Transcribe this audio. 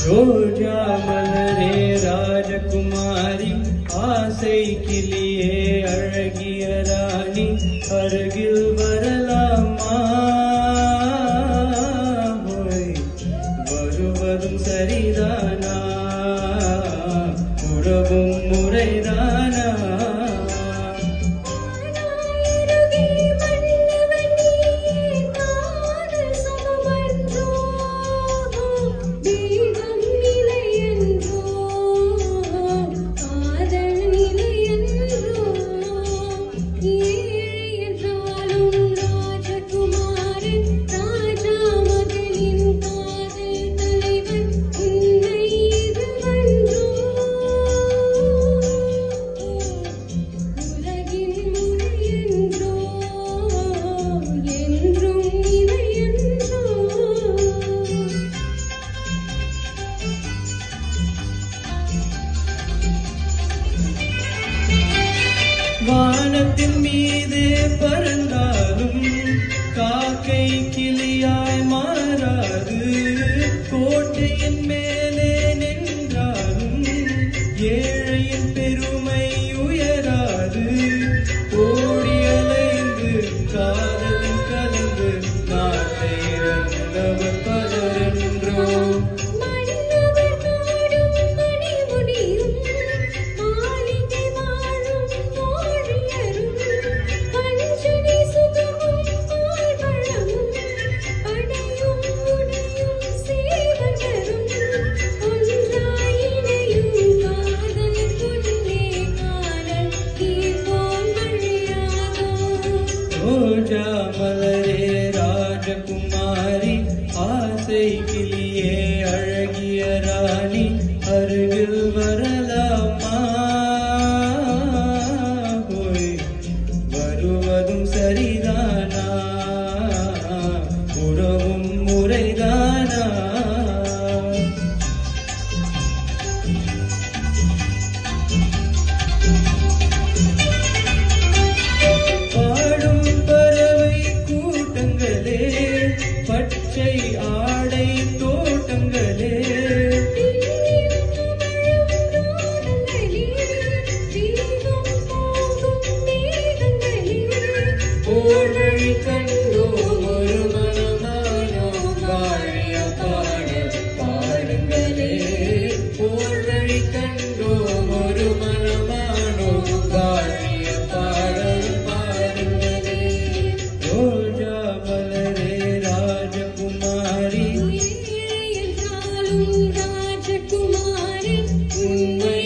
ரோஜா மலரே ராஜகுமாரி ஆசை கிளியே அழகிய ராணி அருகில் வரலாமா வருவதும் சரிதானா உறவும் முறைதானா வானத்தின் மீது பறந்தாலும் காக்கை கிளியாய் மாறாது கோட்டையின் மேலே நின்றாலும் ஏழையின் பெருமை உயராது ஓடி அலைந்து காதலில் கலந்து நாட்டை இழந்தவர் பலரென்றோ ரோஜா மலரே ராஜகுமாரி ஆசை கிளியே அழகிய ராணி அருகில் வரலாமா வருவதும் சரிதானா உறவும் முறைதானா பச்சை ஆடை தோட்டங்களே ஓர்வழி கண்டோம் ஒரு மனமானோ வாழிய பாடல் பாடுங்களே ஓர்வழி கண்டோம் ஒரு மனமானோ வாழிய பாடல் பாடுங்களே ரோஜா மலரே ராஜகுமாரி ராஜகுமாரி உண்மை